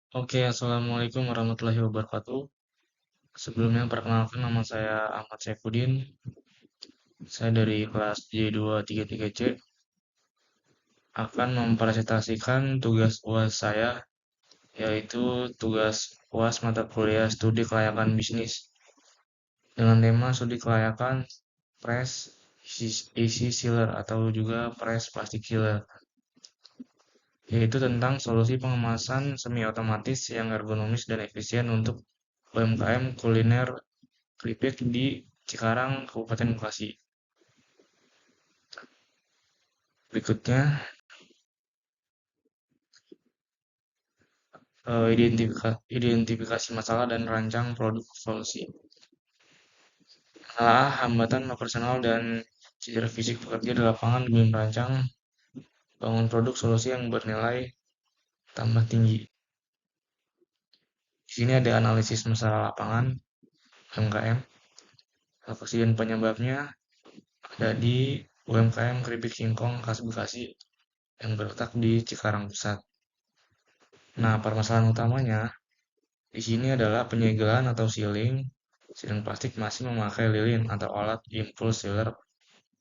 Oke, Assalamualaikum warahmatullahi wabarakatuh. Sebelumnya perkenalkan nama saya Ahmad Saifuddin. Saya dari kelas J233C akan mempresentasikan tugas UAS saya, yaitu tugas UAS mata kuliah studi kelayakan bisnis dengan tema studi kelayakan press easy sealer atau juga press plastic sealer, yaitu tentang solusi pengemasan semi otomatis yang ergonomis dan efisien untuk UMKM kuliner keripik di Cikarang, Kabupaten Bekasi. Berikutnya, identifikasi masalah dan rancang produk solusi. Masalah, hambatan operasional dan cedera fisik pekerja di lapangan demi merancang bangun produk solusi yang bernilai tambah tinggi. Di sini ada analisis masalah lapangan UMKM. Lokasi dan penyebabnya ada di UMKM Keripik Singkong khas Bekasi yang terletak di Cikarang Pusat. Nah, permasalahan utamanya di sini adalah penyegelan atau sealing. Sealing plastik masih memakai lilin atau alat impulse sealer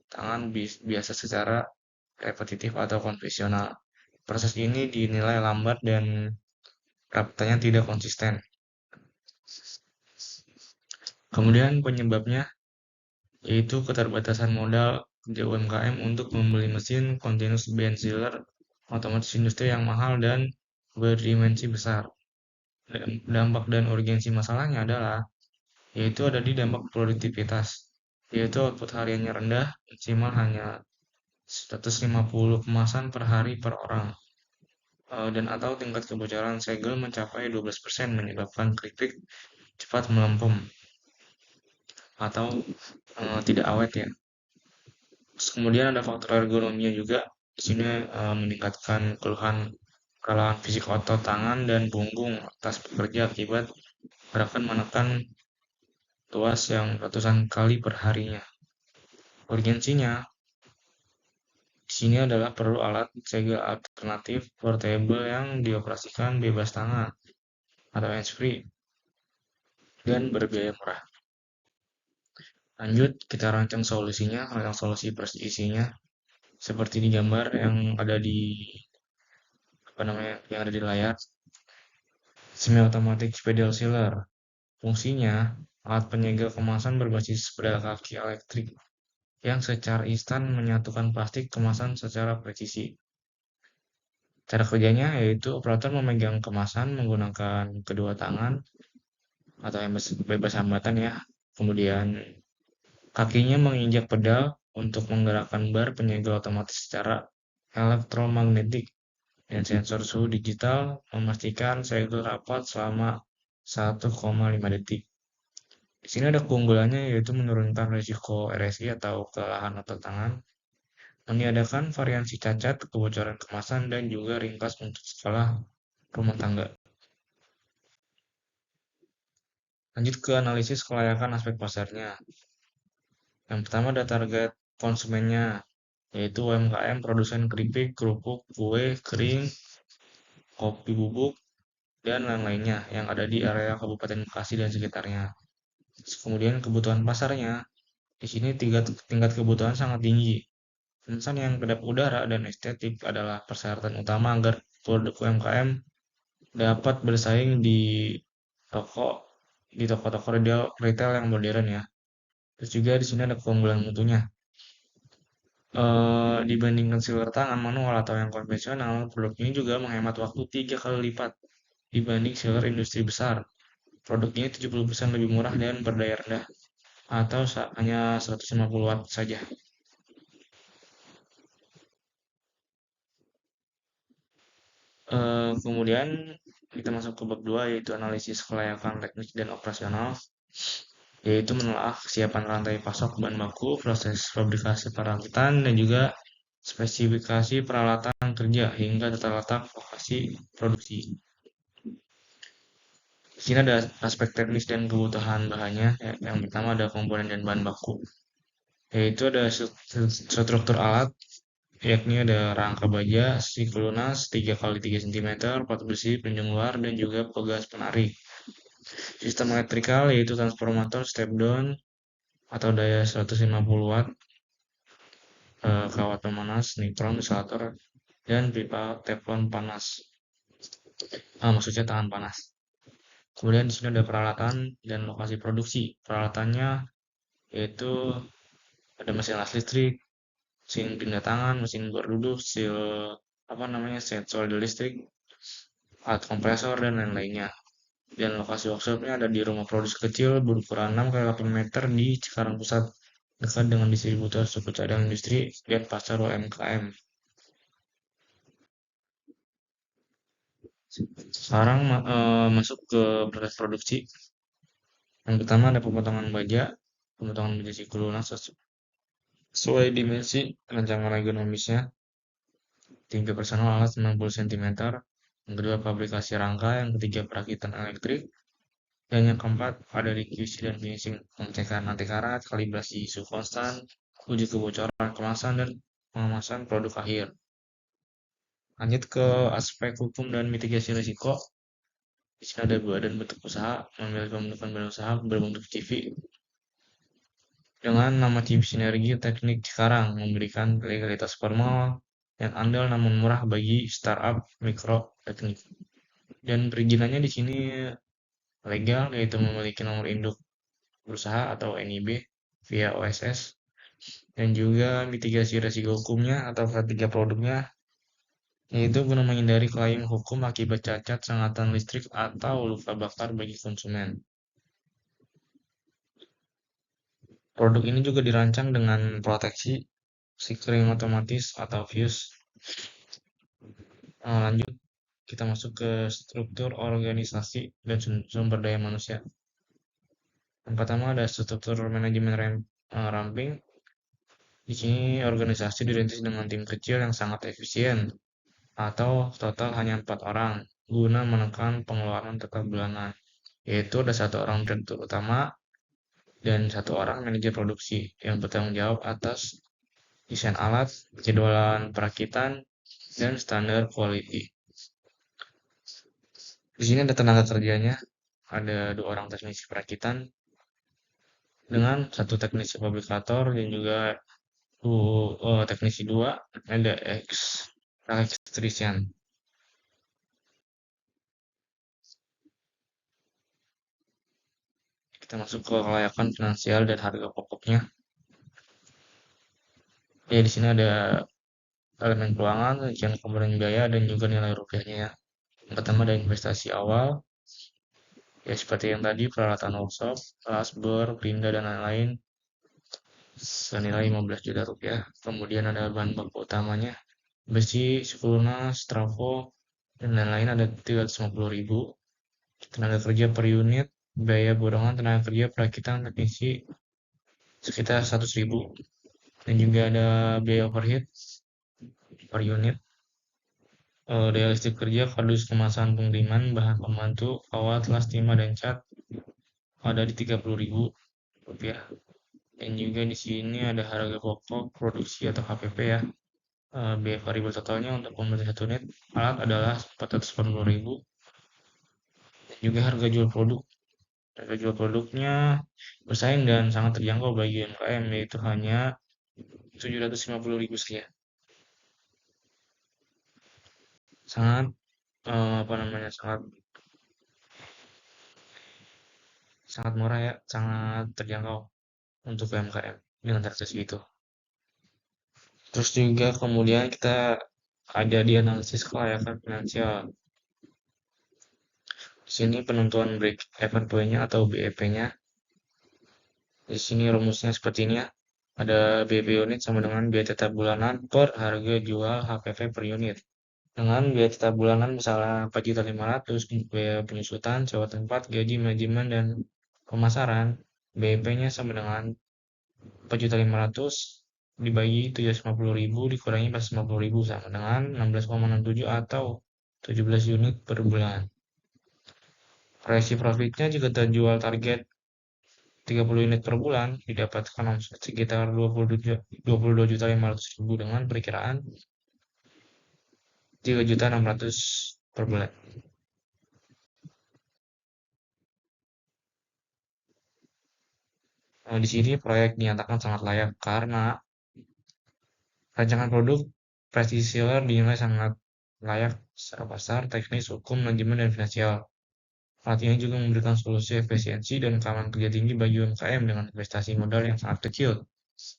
tangan biasa secara repetitif atau konvensional. Proses ini dinilai lambat dan perapitannya tidak konsisten. Kemudian penyebabnya yaitu keterbatasan modal kerja UMKM untuk membeli mesin continuous bend sealer otomatis industri yang mahal dan berdimensi besar. Dampak dan urgensi masalahnya adalah yaitu ada di dampak produktivitas, yaitu output hariannya rendah, maksimal hanya 150 kemasan per hari per orang. Dan atau tingkat kebocoran segel mencapai 12% menyebabkan keripik cepat melempem atau tidak awet ya. Terus kemudian ada faktor ergonominya juga. Di sini meningkatkan kelelahan fisik otot tangan dan punggung atas pekerja akibat gerakan menekan tuas yang ratusan kali per harinya. Urgensinya di sini adalah perlu alat segel alternatif portable yang dioperasikan bebas tangan atau hands-free dan berbiaya murah. Lanjut, kita rancang solusinya, rancang solusi isinya seperti di gambar yang ada di yang ada di layar. Semi-automatic pedal sealer. Fungsinya, alat penyegel kemasan berbasis pedal kaki elektrik yang secara instan menyatukan plastik kemasan secara presisi. Cara kerjanya yaitu operator memegang kemasan menggunakan kedua tangan atau yang bebas hambatan ya. Kemudian kakinya menginjak pedal untuk menggerakkan bar penyegel otomatis secara elektromagnetik dan sensor suhu digital memastikan segel rapat selama 1,5 detik. Di sini ada keunggulannya yaitu menurunkan risiko RSI atau kelelahan otot tangan, meniadakan variansi cacat, kebocoran kemasan, dan juga ringkas untuk skala rumah tangga. Lanjut ke analisis kelayakan aspek pasarnya. Yang pertama ada target konsumennya, yaitu UMKM produsen keripik, kerupuk, kue, kering, kopi bubuk, dan lain-lainnya yang ada di area Kabupaten Bekasi dan sekitarnya. Kemudian kebutuhan pasarnya, di sini tingkat kebutuhan sangat tinggi. Kemasan yang kedap udara dan estetik adalah persyaratan utama agar produk UMKM dapat bersaing toko di toko-toko retail yang modern ya. Terus juga di sini ada keunggulan mutunya. Dibandingkan sealer tangan manual atau yang konvensional, produk ini juga menghemat waktu 3 kali lipat dibanding sealer industri besar. Produk ini 70% lebih murah dan berdaya rendah atau hanya 150 watt saja. Kemudian kita masuk ke bab 2 yaitu analisis kelayakan teknik dan operasional, yaitu menelaah kesiapan rantai pasok bahan baku, proses fabrikasi perakitan, dan juga spesifikasi peralatan kerja hingga tata letak lokasi produksi. Di sini ada aspek teknis dan kebutuhan bahannya. Yang pertama ada komponen dan bahan baku, yaitu ada struktur alat, yakni ada rangka baja, siku lunas 3 kali 3 cm, pot besi, penunjang luar, dan juga pegas penarik. Sistem elektrikal yaitu transformator step down atau daya 150 watt, kawat pemanas, nitron, isolator, dan pipa teflon panas. Maksudnya tahan panas. Kemudian di sini ada peralatan dan lokasi produksi. Peralatannya yaitu ada mesin las listrik, mesin pindah tangan, mesin berduduk, set solder listrik, alat kompresor, dan lain-lainnya. Dan lokasi workshopnya ada di rumah produksi kecil berukuran 6 kali 8 meter di Cikarang Pusat, dekat dengan distributor suku cadang industri dan pasar UMKM. Sekarang masuk ke proses produksi. Yang pertama ada pemotongan baja siku lunas sesuai dimensi rancangan ergonomisnya, tinggi personal alat 90 cm, yang kedua fabrikasi rangka, yang ketiga perakitan elektrik, dan yang keempat ada di QC dan finishing, pengecekan anti karat, kalibrasi suhu konstan, uji kebocoran kemasan, dan pengemasan produk akhir. Lanjut ke aspek hukum dan mitigasi risiko. Di sini ada badan bentuk usaha, memiliki pembentukan badan usaha berbentuk CV dengan nama tim sinergi teknik Cikarang, memberikan legalitas formal yang andal namun murah bagi startup mikro teknik. Dan perizinannya di sini legal, yaitu memiliki nomor induk berusaha atau NIB via OSS, dan juga mitigasi resiko hukumnya atau ketiga produknya, yaitu guna menghindari klaim hukum akibat cacat, sengatan listrik, atau luka bakar bagi konsumen. Produk ini juga dirancang dengan proteksi sekring otomatis atau fuse. Lanjut, kita masuk ke struktur organisasi dan sumber daya manusia. Yang pertama ada struktur manajemen ramping. Di sini organisasi dirintis dengan tim kecil yang sangat efisien atau total hanya 4 orang guna menekan pengeluaran tetap bulanan, yaitu ada 1 orang direktur utama dan 1 orang manajer produksi yang bertanggung jawab atas desain alat, jadwalan perakitan, dan standar quality. Di sini ada tenaga kerjanya, ada 2 orang teknisi perakitan dengan 1 teknisi fabrikator dan juga teknisi 2, ada ekstrisian. Kita masuk ke kelayakan finansial dan harga pokoknya. Ya, di sini ada elemen keuangan, rincian komponen biaya, dan juga nilai rupiahnya ya. Yang pertama ada investasi awal, ya seperti yang tadi, peralatan workshop, kelas, bor, gerinda, dan lain-lain, senilai 15 juta rupiah. Kemudian ada bahan baku utamanya, besi, suku lunas, trafo, dan lain-lain ada 350.000. Tenaga kerja per unit, biaya borongan tenaga kerja perakitan teknisi sekitar 100.000. Dan juga ada biaya overhead per unit, daya listrik kerja, kardus kemasan pengiriman, bahan pembantu, kawat, las, timah, dan cat ada di 30.000 rupiah. Dan juga di sini ada harga pokok produksi atau HPP ya. Biaya variabel totalnya untuk pembeli 1 unit alat adalah 480.000. Dan juga harga jual produk. Harga jual produknya bersaing dan sangat terjangkau bagi UMKM, yaitu hanya 750.000 saja. Sangat sangat murah ya, sangat terjangkau untuk UMKM dengan harga segitu. Terus juga kemudian kita ada di analisis kelayakan finansial. Di sini penentuan break even point-nya atau BEP-nya. Di sini rumusnya seperti ini ya. Ada BEP unit sama dengan biaya tetap bulanan per harga jual HPV per unit. Dengan biaya tetap bulanan misalnya 4.500.000 untuk biaya penyusutan, sewa tempat, gaji, manajemen, dan pemasaran, BEP-nya sama dengan 4.500.000 dibagi 750.000 dikurangi 450.000 sama dengan 16,67 atau 17 unit per bulan. Proyeksi profitnya jika terjual target 30 unit per bulan, didapatkan omset sekitar 22.500.000 dengan perkiraan 3.600.000 per bulan. Di sini proyek dinyatakan sangat layak karena rancangan produk Prestige Sealer dinilai sangat layak secara pasar, teknis, hukum, manajemen, dan finansial. Alat ini juga memberikan solusi efisiensi dan keamanan kerja tinggi bagi UMKM dengan investasi modal yang sangat kecil,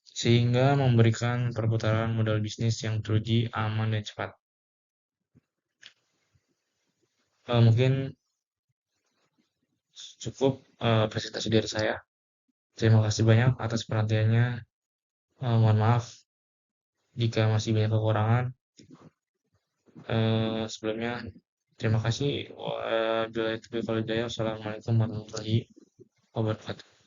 sehingga memberikan perputaran modal bisnis yang teruji, aman, dan cepat. Mungkin cukup presentasi dari saya. Terima kasih banyak atas perhatiannya. Mohon maaf jika masih banyak kekurangan. Sebelumnya, terima kasih. Wabillahi taufiq wal hidayah. Wassalamualaikum warahmatullahi wabarakatuh.